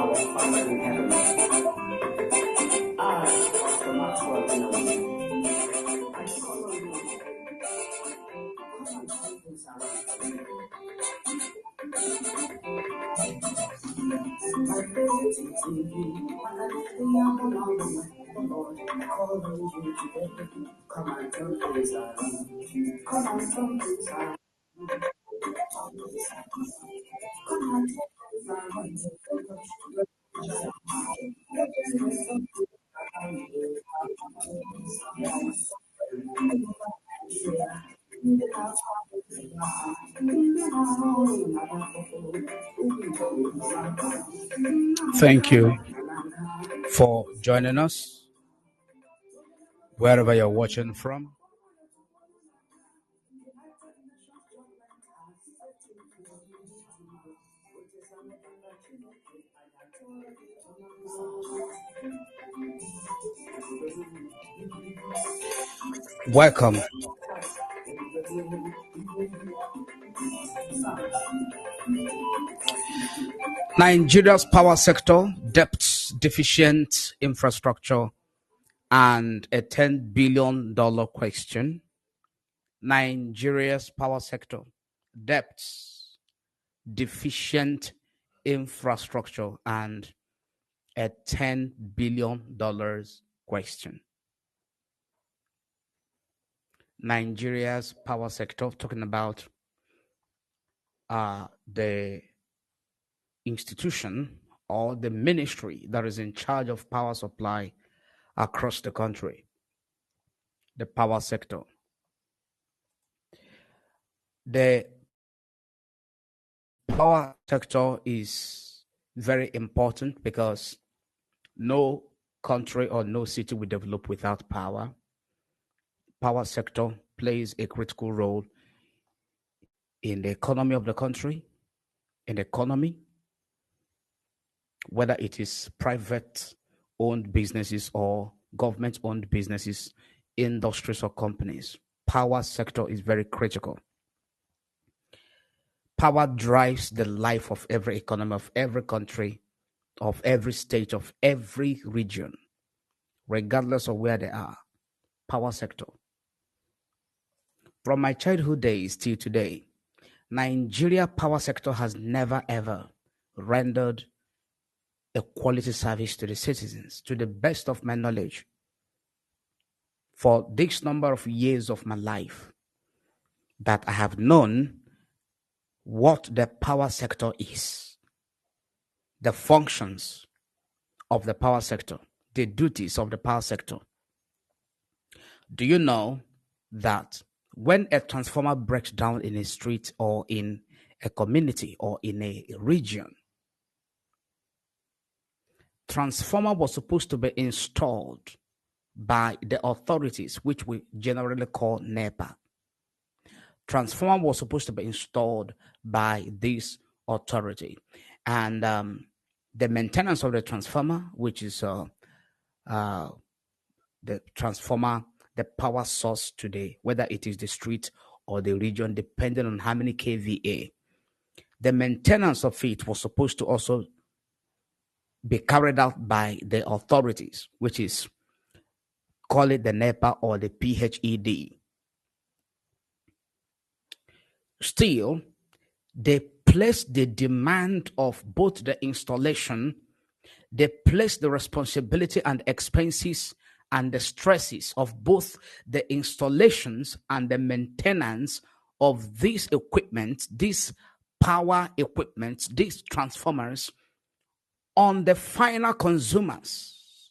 our Father in heaven, I, Pastor Maxwell, I call on you. Come and turn things around. My faith is in you. Lord, I call on you today. Come and turn things around. Come and turn things around. Come and turn things around. Thank you for joining us wherever you're watching from. Welcome. Nigeria's power sector, debts, deficient infrastructure, and a $10 billion question. Nigeria's power sector, debts, deficient infrastructure, and a $10 billion question. Nigeria's power sector, talking about the institution or the ministry that is in charge of power supply across the country, the power sector. The power sector is very important because no country or no city will develop without power. Power sector plays a critical role in the economy of the country, in the economy, whether it is private-owned businesses or government-owned businesses, industries or companies. Power sector is very critical. Power drives the life of every economy, of every country, of every state, of every region, regardless of where they are. Power sector. From my childhood days till today, Nigeria power sector has never ever rendered a quality service to the citizens, to the best of my knowledge. For this number of years of my life that I have known what the power sector is, the functions of the power sector, the duties of the power sector. Do you know that when a transformer breaks down in a street or in a community or in a region, transformer was supposed to be installed by the authorities, which we generally call NEPA. Transformer was supposed to be installed by this authority, and the maintenance of the transformer, which is the transformer, the power source today, whether it is the street or the region, depending on how many kVA, the maintenance of it was supposed to also be carried out by the authorities, which is, call it the NEPA or the PHED. Still, they place the demand of both the installation, they place the responsibility and expenses and the stresses of both the installations and the maintenance of these equipment, these power equipment, these transformers on the final consumers.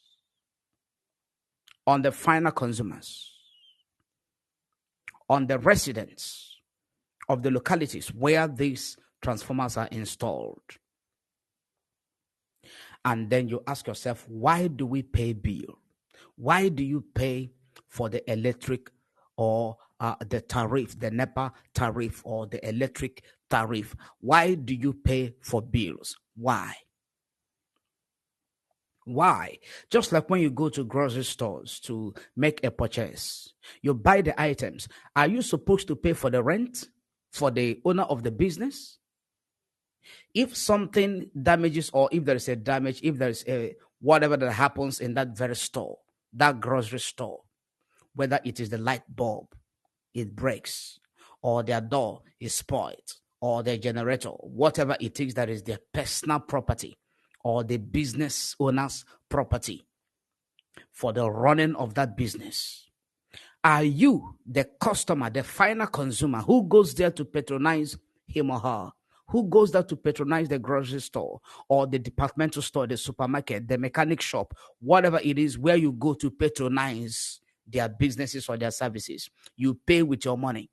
On the final consumers. On the residents of the localities where these transformers are installed. And then you ask yourself, why do we pay bill? Why do you pay for the electric or the tariff, the NEPA tariff or the electric tariff? Why do you pay for bills? Why? Why? Just like when you go to grocery stores to make a purchase, you buy the items. Are you supposed to pay for the rent for the owner of the business? If something damages, or if there is a damage, if there is a whatever that happens in that very store, that grocery store, whether it is the light bulb, it breaks, or their door is spoiled, or their generator, whatever it is that is their personal property or the business owner's property for the running of that business. Are you the customer, the final consumer who goes there to patronize him or her? Who goes there to patronize the grocery store or the departmental store, the supermarket, the mechanic shop, whatever it is where you go to patronize their businesses or their services? You pay with your money.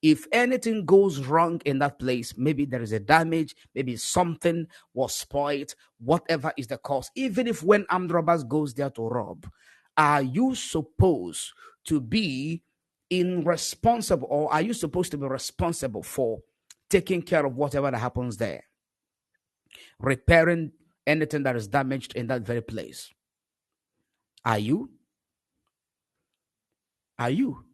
If anything goes wrong in that place, maybe there is a damage, maybe something was spoiled, whatever is the cause, even if when armed robbers goes there to rob, are you supposed to be irresponsible, or are you supposed to be responsible for taking care of whatever that happens there, repairing anything that is damaged in that very place? Are you? Are you?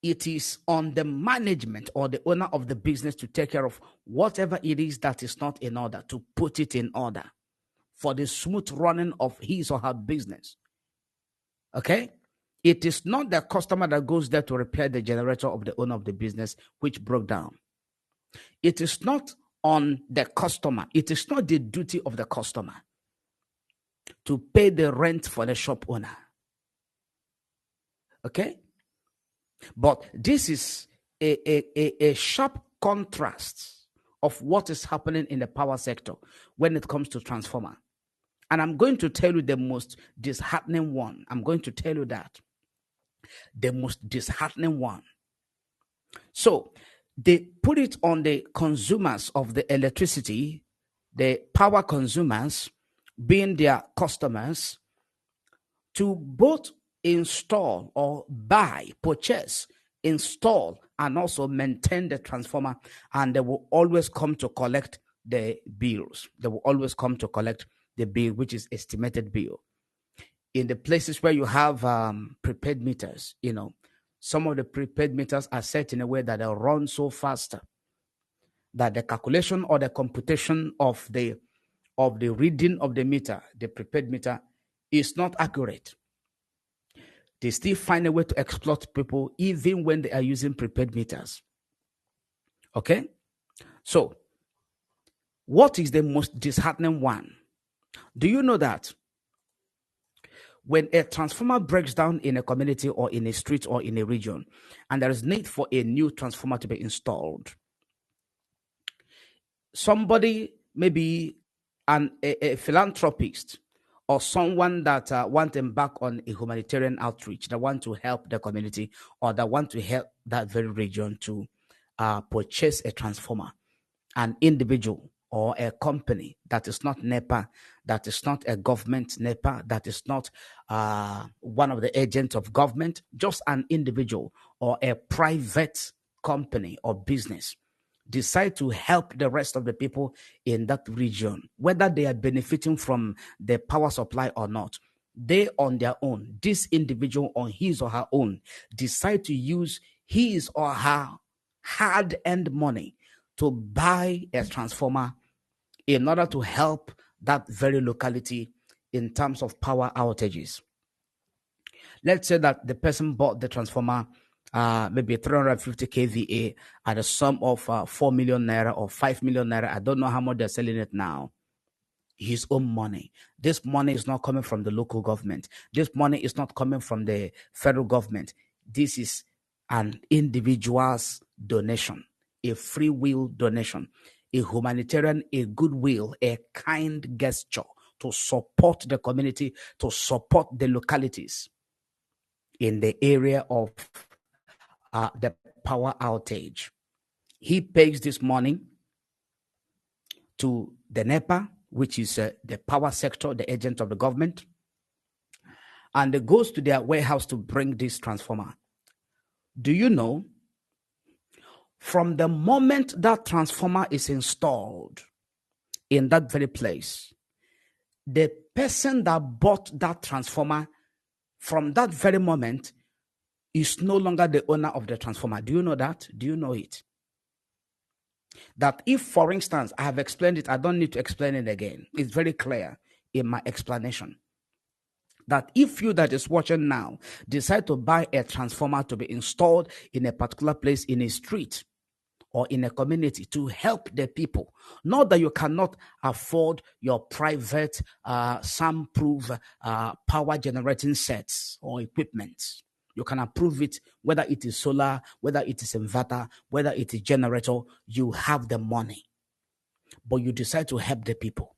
It is on the management or the owner of the business to take care of whatever it is that is not in order, to put it in order for the smooth running of his or her business. Okay? It is not the customer that goes there to repair the generator of the owner of the business which broke down. It is not on the customer. It is not the duty of the customer to pay the rent for the shop owner. Okay? But this is a sharp contrast of what is happening in the power sector when it comes to transformer. And I'm going to tell you the most disheartening one. I'm going to tell you that. The most disheartening one. So they put it on the consumers of the electricity, the power consumers, being their customers, to both install or buy, purchase, install, and also maintain the transformer. And they will always come to collect the bills. They will always come to collect the bill, which is estimated bill. In the places where you have prepaid meters, some of the prepaid meters are set in a way that they run so fast that the calculation or the computation of the reading of the meter, the prepaid meter, is not accurate. They still find a way to exploit people even when they are using prepaid meters. Okay? So, what is the most disheartening one? Do you know that when a transformer breaks down in a community or in a street or in a region, and there is need for a new transformer to be installed, somebody, maybe a philanthropist or someone that want to embark on a humanitarian outreach, that want to help the community or that want to help that very region to purchase a transformer, an individual or a company that is not NEPA, that is not a government NEPA, that is not one of the agents of government, just an individual or a private company or business decide to help the rest of the people in that region, whether they are benefiting from the power supply or not. They on their own, this individual on his or her own, decide to use his or her hard-earned money to buy a transformer in order to help that very locality in terms of power outages. Let's say that the person bought the transformer maybe 350 kVA at a sum of 4 million naira or 5 million naira. I don't know how much they're selling it now. His own money. This money is not coming from the local government. This money is not coming from the federal government. This is an individual's donation, a free will donation, a humanitarian, a goodwill, a kind gesture to support the community, to support the localities in the area of the power outage. He pays this money to the NEPA, which is the power sector, the agent of the government, and it goes to their warehouse to bring this transformer. Do you know, from the moment that transformer is installed in that very place, the person that bought that transformer from that very moment is no longer the owner of the transformer. Do you know that? Do you know it? That if, for instance, I have explained it, I don't need to explain it again. It's very clear in my explanation. That if you that is watching now decide to buy a transformer to be installed in a particular place in a street or in a community to help the people, not that you cannot afford your private soundproof power generating sets or equipment. You can approve it, whether it is solar, whether it is inverter, whether it is generator. You have the money, but you decide to help the people.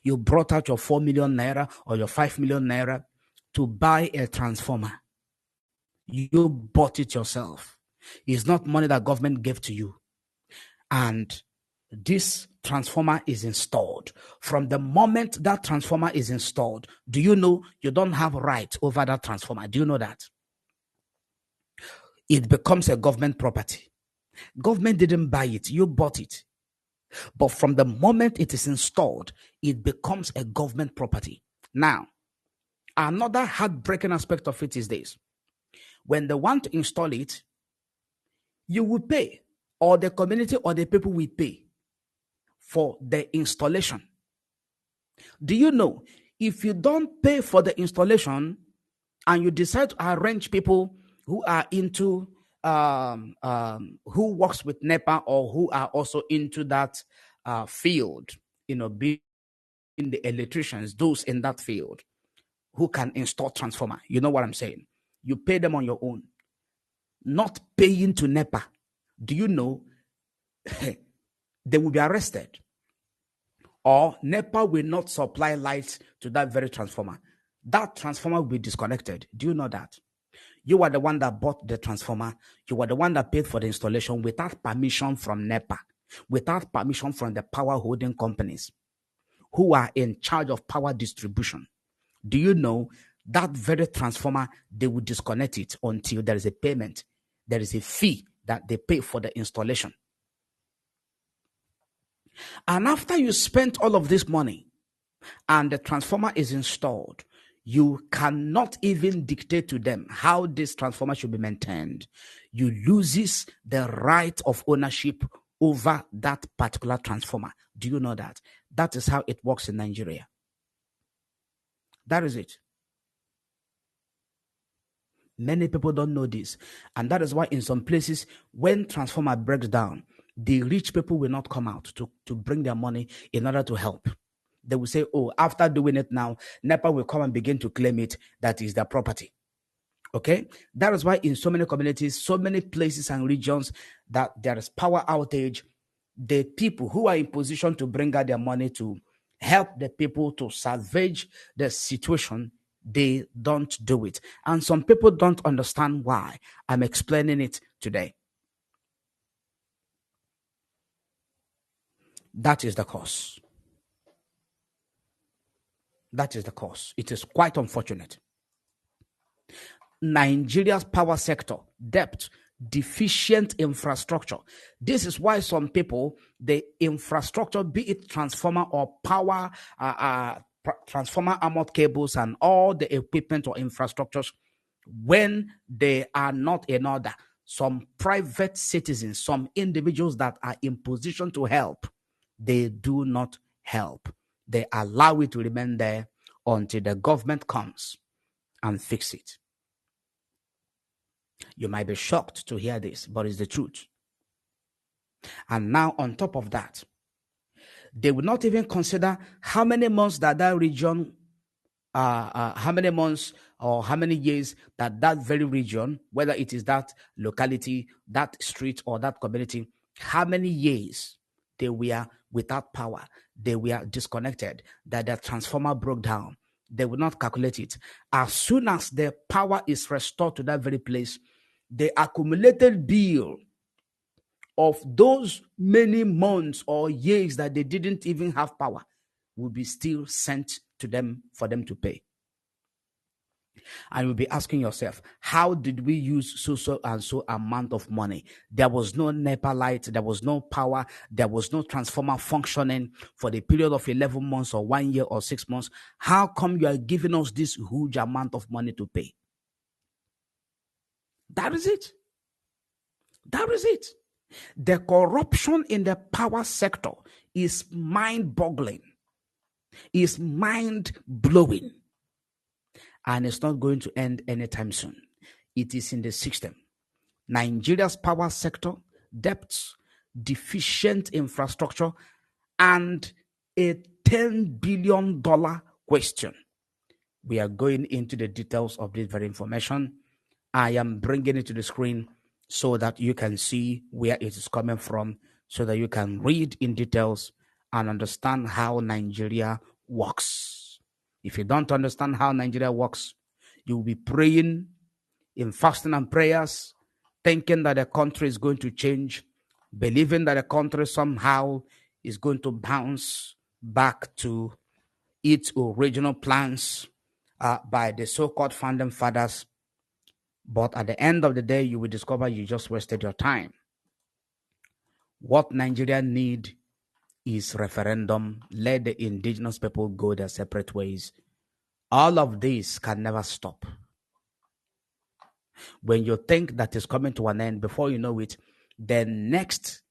You brought out your 4 million naira or your 5 million naira to buy a transformer. You bought it yourself. It's not money that government gave to you. And this transformer is installed. From the moment that transformer is installed, do you know you don't have right over that transformer? Do you know that? It becomes a government property. Government didn't buy it, you bought it. But from the moment it is installed, it becomes a government property. Now, another heartbreaking aspect of it is this. When they want to install it, you will pay, or the community or the people will pay for the installation. Do you know, if you don't pay for the installation and you decide to arrange people who are into who works with NEPA or who are also into that field, being the electricians, those in that field who can install transformer, you know what I'm saying? You pay them on your own, not paying to NEPA. Do you know they will be arrested, or NEPA will not supply light to that very transformer? That transformer will be disconnected. Do you know that? You are the one that bought the transformer. You are the one that paid for the installation without permission from NEPA, without permission from the power holding companies who are in charge of power distribution. Do you know that very transformer, they will disconnect it until there is a payment. There is a fee that they pay for the installation. And after you spent all of this money and the transformer is installed, you cannot even dictate to them how this transformer should be maintained. You loses the right of ownership over that particular transformer. Do you know that? That is how it works in Nigeria. That is it. Many people don't know this. And that is why in some places, when transformer breaks down, the rich people will not come out to bring their money in order to help. They will say, oh, after doing it now, NEPA will come and begin to claim it. That is their property. Okay? That is why in so many communities, so many places and regions that there is power outage, the people who are in position to bring out their money to help the people to salvage the situation, they don't do it. And some people don't understand why. I'm explaining it today. That is the cause. That is the cause. It is quite unfortunate. Nigeria's power sector, debt, deficient infrastructure. This is why some people, the infrastructure, be it transformer or power, transformer armored cables and all the equipment or infrastructures, when they are not in order, some private citizens, some individuals that are in position to help, they do not help. They allow it to remain there until the government comes and fix it. You might be shocked to hear this, but it's the truth. And now on top of that, they will not even consider how many months that region, how many months or how many years that very region, whether it is that locality, that street or that community, how many years they were without power, they were disconnected, that the transformer broke down. They will not calculate it. As soon as the power is restored to that very place, the accumulated bill of those many months or years that they didn't even have power will be still sent to them for them to pay. And you'll be asking yourself, how did we use so and so amount of money? There was no NEPA light, there was no power, there was no transformer functioning for the period of 11 months or 1 year or 6 months. How come you are giving us this huge amount of money to pay? That is it. That is it. The corruption in the power sector is mind-boggling, is mind-blowing, and it's not going to end anytime soon. It is in the system. Nigeria's power sector, debts, deficient infrastructure, and a $10 billion question. We are going into the details of this very information. I am bringing it to the screen so that you can see where it is coming from, so that you can read in details and understand how Nigeria works. If you don't understand how Nigeria works, you will be praying in fasting and prayers, thinking that the country is going to change, believing that the country somehow is going to bounce back to its original plans by the so-called founding fathers. But at the end of the day, you will discover you just wasted your time. What Nigeria need is referendum. Let the indigenous people go their separate ways. All of this can never stop. When you think that is coming to an end, before you know it, the next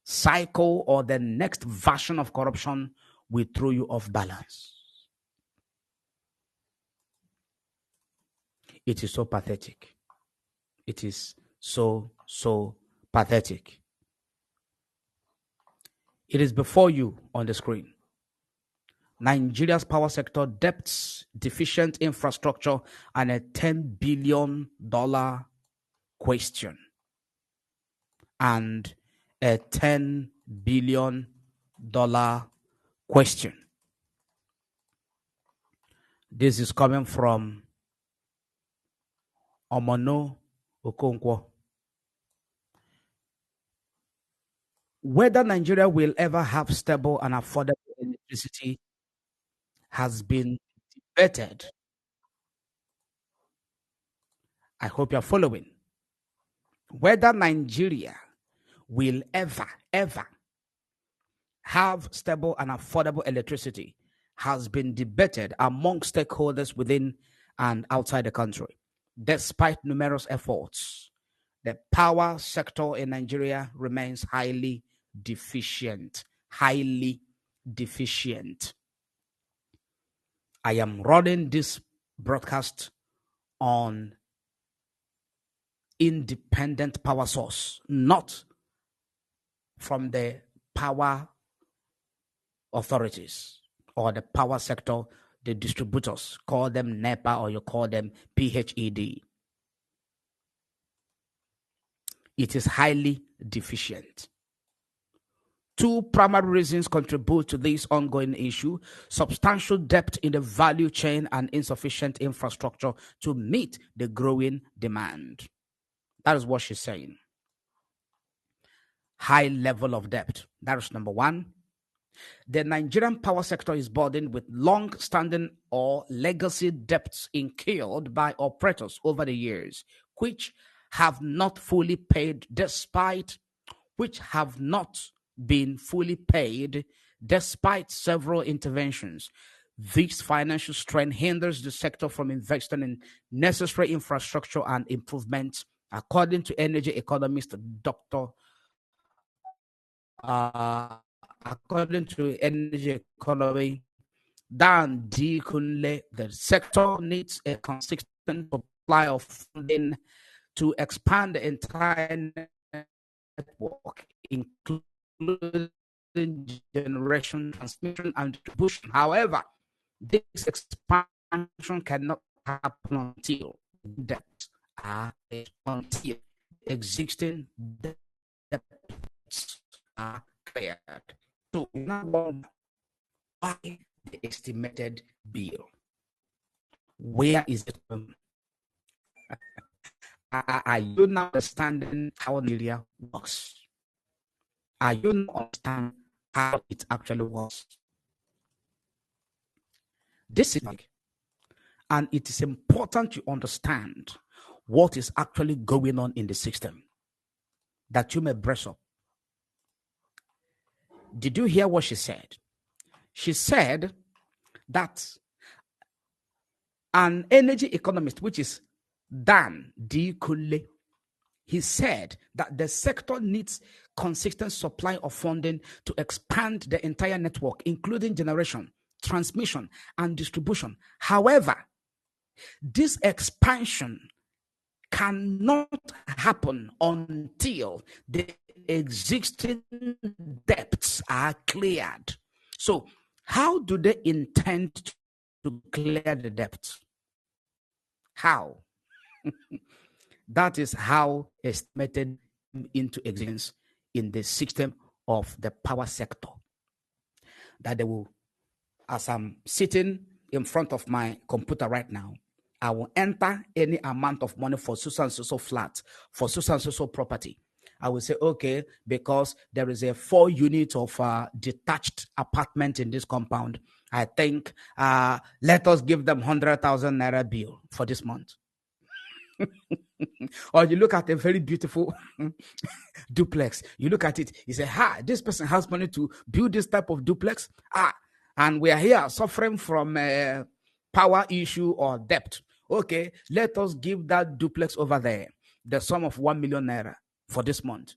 cycle or the next version of corruption will throw you off balance. It is so pathetic. It is so pathetic. It is before you on the screen. Nigeria's power sector, debts, deficient infrastructure, and a $10 billion question. And a $10 billion question. This is coming from Omono Okonkwo. Whether Nigeria will ever have stable and affordable electricity has been debated. I hope you're following. Whether Nigeria will ever have stable and affordable electricity has been debated among stakeholders within and outside the country. Despite numerous efforts, the power sector in Nigeria remains highly deficient. Highly deficient. I am running this broadcast on independent power source, not from the power authorities or the power sector, the distributors. Call them NEPA or you call them PHED. It is highly deficient. Two primary reasons contribute to this ongoing issue: substantial debt in the value chain and insufficient infrastructure to meet the growing demand. That is what she's saying. High level of debt. That is number one. The Nigerian power sector is burdened with long-standing or legacy debts incurred by operators over the years, which have not fully paid been fully paid despite several interventions. This financial strain hinders the sector from investing in necessary infrastructure and improvements, according to energy economist Dr. According to energy economy Dan D. Kunle. The sector needs a consistent supply of funding to expand the entire network, including generation, transmission, and distribution. However, this expansion cannot happen until debts are until existing debts are cleared. So now why the estimated bill? Where is it? Are you now understanding how Nigeria works? Are you now understanding how it actually works? This is like, and it is important to understand what is actually going on in the system, that you may brace up. Did you hear what she said? She said that an energy economist, which is Dan D. Kunle, he said that the sector needs consistent supply of funding to expand the entire network, including generation, transmission, and distribution. However, this expansion cannot happen until the existing debts are cleared. So, how do they intend to clear the debts? How? That is how estimated into existence in the system of the power sector. That they will, as I'm sitting in front of my computer right now, I will enter any amount of money for so and so flat, for so and so property. I will say, okay, because there is a 4 unit of detached apartment in this compound, I think let us give them 100,000 naira bill for this month. Or you look at a very beautiful duplex, you look at it, you say, this person has money to build this type of duplex, and we are here suffering from a power issue or debt. Okay, let us give that duplex over there the sum of 1 million naira for this month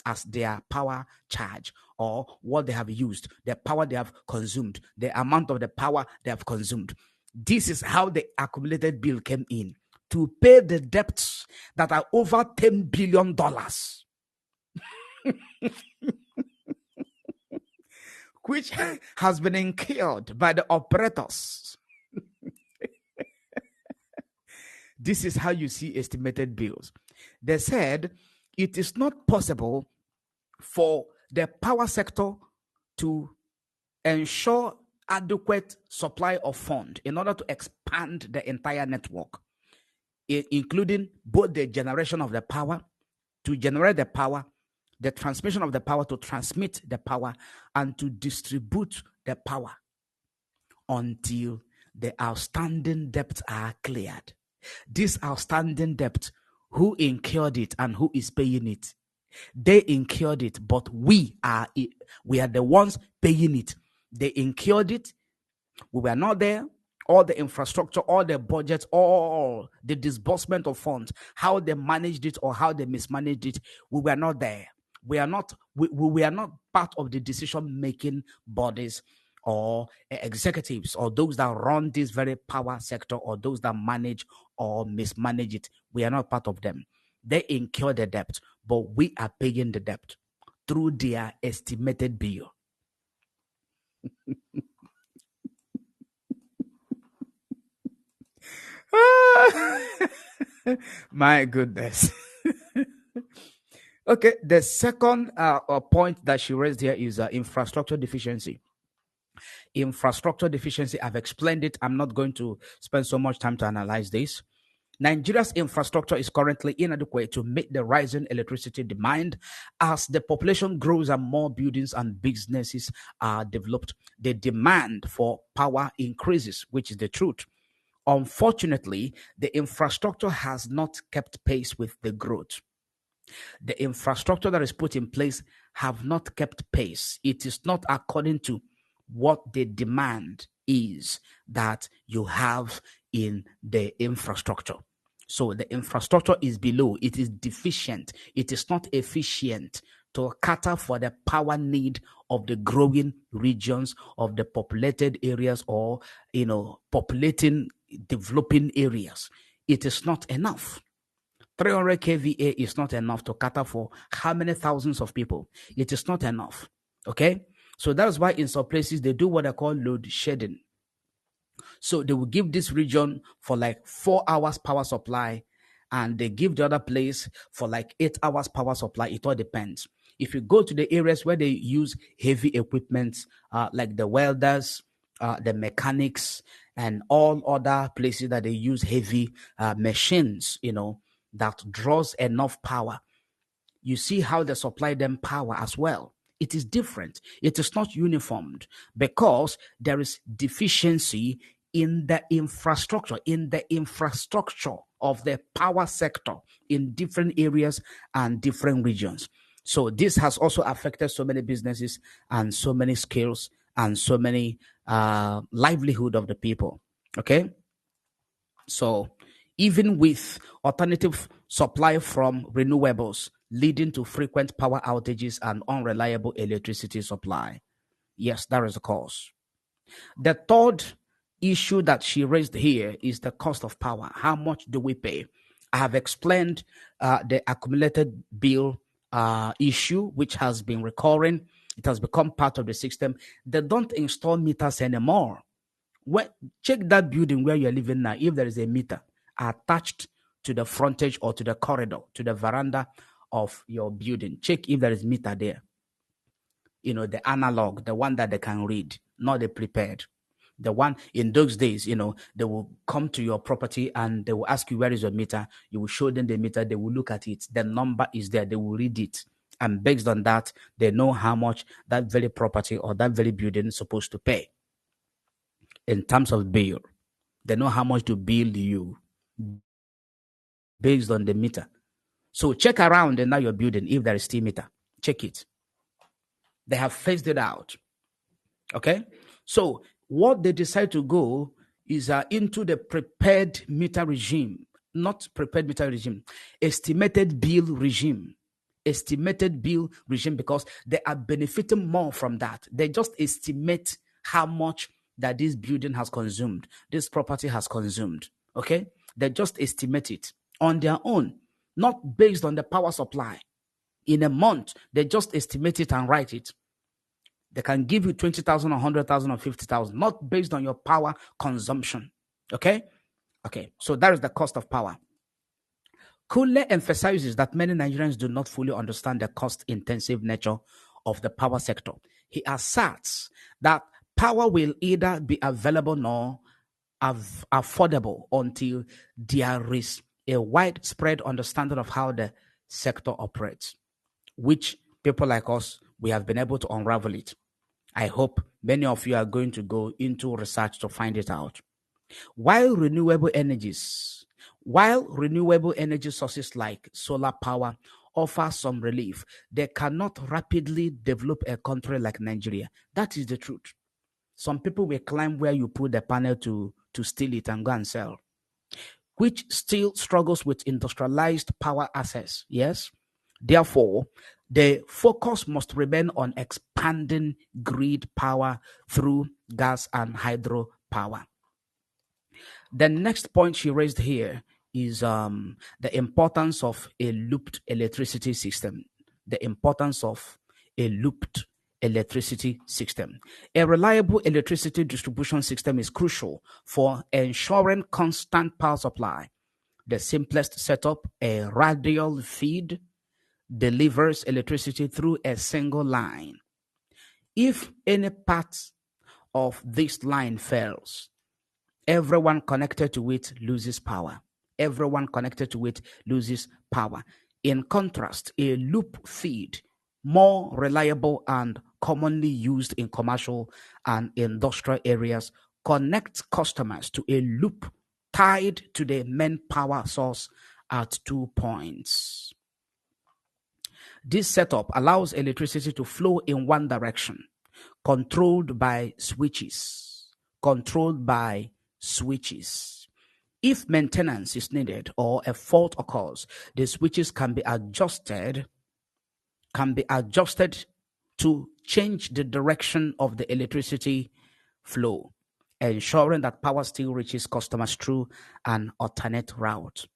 as their power charge, or what they have used, the power they have consumed, the amount of the power they have consumed. This is how the accumulated bill came in to pay the debts that are over $10 billion. Which has been incurred by the operators. This is how you see estimated bills. They said it is not possible for the power sector to ensure adequate supply of fund in order to expand the entire network, including both the generation of the power, to generate the power, the transmission of the power, to transmit the power, and to distribute the power until the outstanding debts are cleared. This outstanding debt, who incurred it and who is paying it? They incurred it, but we are the ones paying it. They incurred it. We were not there. All the infrastructure, all the budgets, all the disbursement of funds, how they managed it or how they mismanaged it, we were not there. We are not part of the decision-making bodies or executives or those that run this very power sector or those that manage or mismanage it. We are not part of them. They incur the debt, but we are paying the debt through their estimated bill. My goodness. Okay, the second point that she raised here is infrastructure deficiency. Infrastructure deficiency, I've explained it. I'm not going to spend so much time to analyze this. Nigeria's infrastructure is currently inadequate to meet the rising electricity demand. As the population grows and more buildings and businesses are developed, the demand for power increases, which is the truth. Unfortunately, the infrastructure has not kept pace with the growth. The infrastructure that is put in place have not kept pace. It is not according to what the demand is that you have in the infrastructure. So the infrastructure is below. It is deficient. It is not efficient to cater for the power need of the growing regions, of the populated areas, or populating developing areas. It is not enough. 300 kVA is not enough to cater for how many thousands of people? It is not enough. Okay? So that's why in some places they do what they call load shedding. So they will give this region for like 4 hours power supply, and they give the other place for like 8 hours power supply. It all depends. If you go to the areas where they use heavy equipment, like the welders, the mechanics, and all other places that they use heavy machines, that draws enough power, you see how they supply them power as well. It is different. It is not uniformed because there is deficiency in the infrastructure of the power sector in different areas and different regions. So this has also affected so many businesses and so many skills and so many livelihood of the people. Okay. So even with alternative supply from renewables, leading to frequent power outages and unreliable electricity supply. Yes, that is the cause. The third issue that she raised here is the cost of power. How much do we pay? I have explained the accumulated bill issue, which has been recurring. It has become part of the system. They don't install meters anymore. Check that building where you're living now. If there is a meter attached to the frontage or to the corridor, to the veranda of your building, check if there is meter there. The analog, the one that they can read, not the prepared. The one in those days, they will come to your property and they will ask you, where is your meter? You will show them the meter. They will look at it. The number is there. They will read it. And based on that, they know how much that very property or that very building is supposed to pay. In terms of bill, they know how much to bill you based on the meter. So check around in that your building if there is still meter. Check it. They have phased it out. Okay? So what they decide to go is into the prepared meter regime, not prepared meter regime, estimated bill regime. Estimated bill regime, because they are benefiting more from that. They just estimate how much that this building has consumed, this property has consumed. Okay? They just estimate it on their own, not based on the power supply. In a month, they just estimate it and write it. They can give you 20,000 or 100,000 or 50,000, not based on your power consumption. Okay? Okay. So that is the cost of power. Kule emphasizes that many Nigerians do not fully understand the cost-intensive nature of the power sector. He asserts that power will either be available nor affordable until there is a widespread understanding of how the sector operates, which people like us, we have been able to unravel it. I hope many of you are going to go into research to find it out. While renewable energy sources like solar power offer some relief, they cannot rapidly develop a country like Nigeria. That is the truth. Some people will climb where you put the panel to steal it and go and sell, which still struggles with industrialized power access. Yes. Therefore, the focus must remain on expanding grid power through gas and hydro power. The next point she raised here is the importance of a looped electricity system. The importance of a looped electricity system. A reliable electricity distribution system is crucial for ensuring constant power supply. The simplest setup, a radial feed, delivers electricity through a single line. If any part of this line fails, everyone connected to it loses power. Everyone connected to it loses power. In contrast, a loop feed, more reliable and commonly used in commercial and industrial areas, connects customers to a loop tied to the main power source at 2 points. This setup allows electricity to flow in one direction, controlled by switches. If maintenance is needed or a fault occurs, the switches can be adjusted to change the direction of the electricity flow, ensuring that power still reaches customers through an alternate route.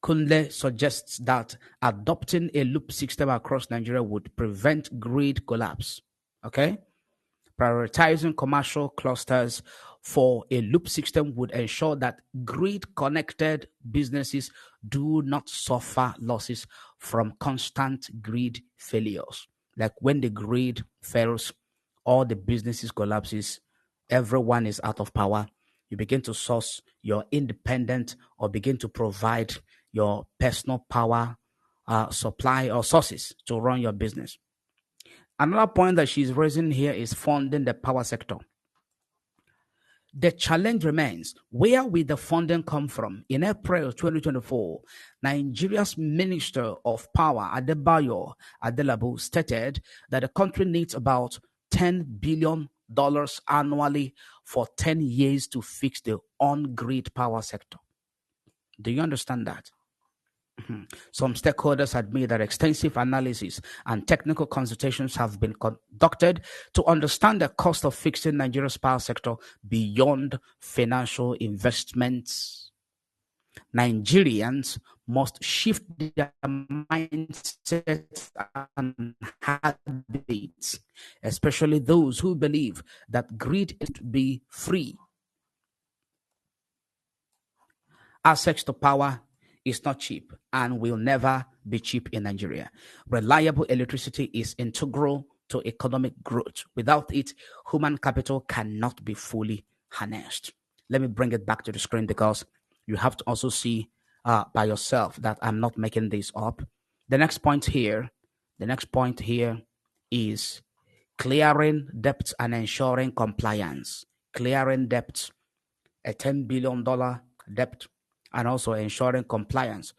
Kunle suggests that adopting a loop system across Nigeria would prevent grid collapse. Okay? Prioritizing commercial clusters for a loop system would ensure that grid-connected businesses do not suffer losses from constant grid failures. Like when the grid fails, all the businesses collapses, everyone is out of power. You begin to source your independent or begin to provide your personal power supply or sources to run your business. Another point that she's raising here is funding the power sector. The challenge remains, where will the funding come from? In April 2024, Nigeria's Minister of Power, Adebayo Adelabu, stated that the country needs about $10 billion annually for 10 years to fix the on-grid power sector. Do you understand that? Some stakeholders admit that extensive analysis and technical consultations have been conducted to understand the cost of fixing Nigeria's power sector beyond financial investments. Nigerians must shift their mindsets and habits, especially those who believe that grid is to be free. Access to power is not cheap and will never be cheap in Nigeria. Reliable electricity is integral to economic growth. Without it, human capital cannot be fully harnessed. Let me bring it back to the screen because you have to also see by yourself that I'm not making this up. The next point here, the next point here is clearing debts and ensuring compliance. Clearing debts, a $10 billion debt, and also ensuring compliance.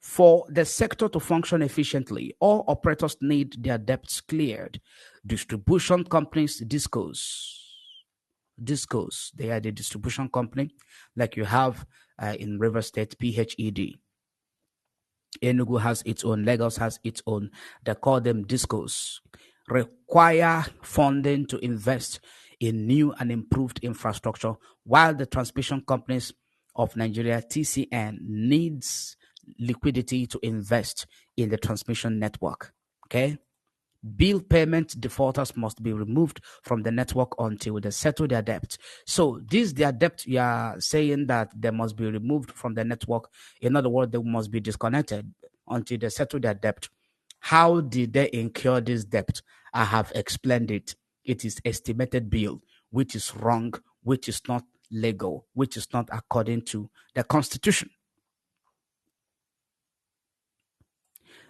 For the sector to function efficiently, all operators need their debts cleared. Distribution companies, discos, they are the distribution company, like you have in River State, PHED. Enugu has its own, Lagos has its own. They call them discos. Require funding to invest in new and improved infrastructure, while the transmission companies of Nigeria, TCN, needs liquidity to invest in the transmission network. Okay. Bill payment defaulters must be removed from the network until they settle their debt. So this their debt, you are saying that they must be removed from the network. In other words, they must be disconnected until they settle their debt. How did they incur this debt? I have explained it. It is estimated bill, which is wrong, which is not legal, which is not according to the constitution.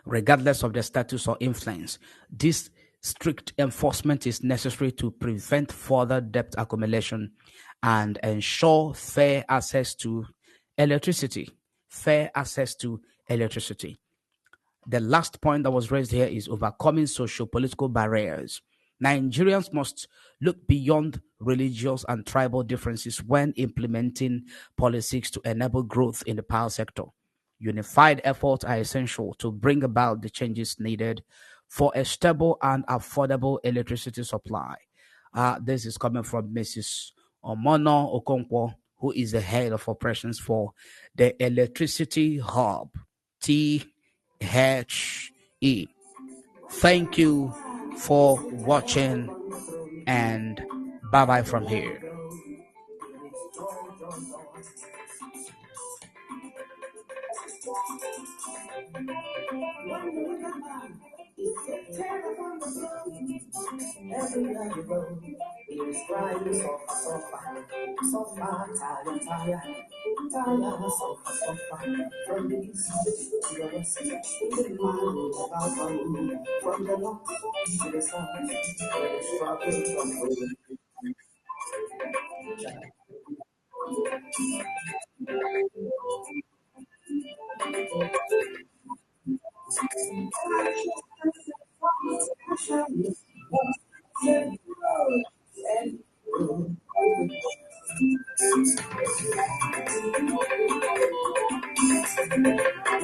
Regardless of their status or influence, this strict enforcement is necessary to prevent further debt accumulation and ensure fair access to electricity. Fair access to electricity. The last point that was raised here is overcoming socio-political barriers. Nigerians must look beyond religious and tribal differences when implementing policies to enable growth in the power sector. Unified efforts are essential to bring about the changes needed for a stable and affordable electricity supply. This is coming from Mrs. Omono Okonkwo, who is the head of operations for the Electricity Hub, THE. Thank you for watching, and bye bye from here. Everywhere you go, it is crying sofa, sofa, sofa, tired, tired, tired, sofa, sofa. From the east to the west, in the morning about money. From the north to the south, where the struggle from home.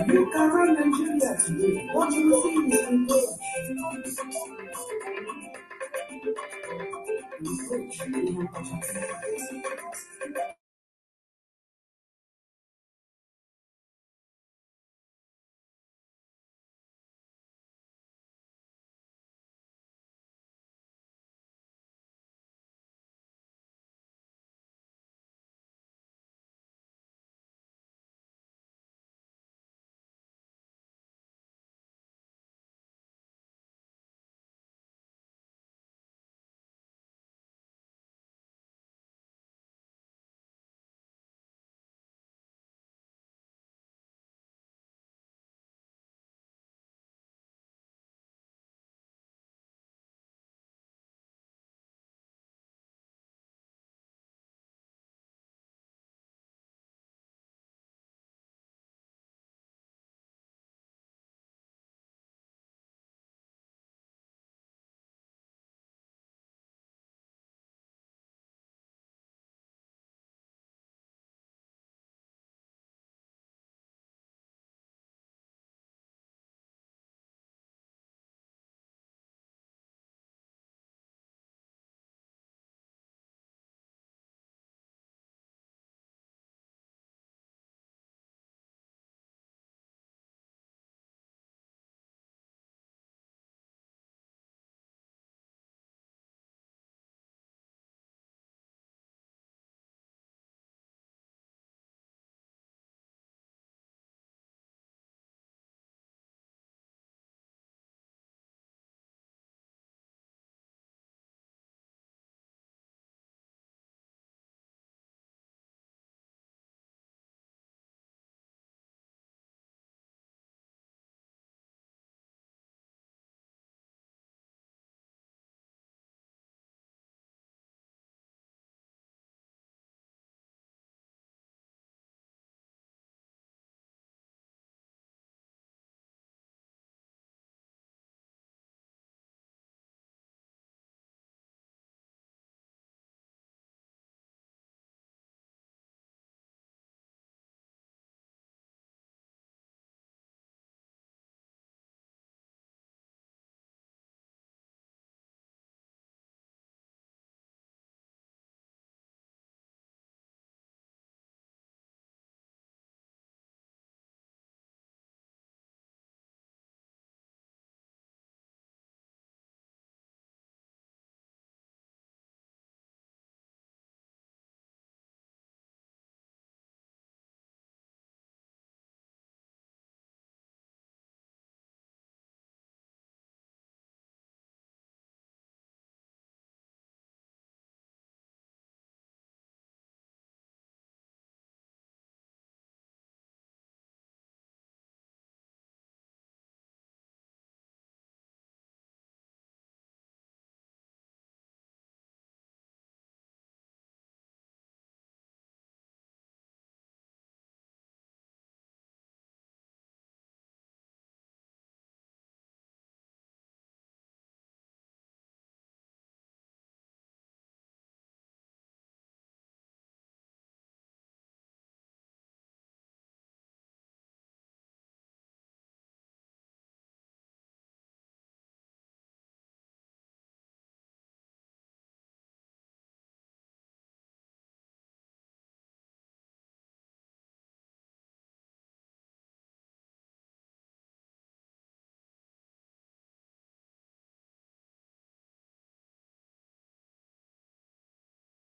You can run Nigeria today. What you see is reproach. Reproach.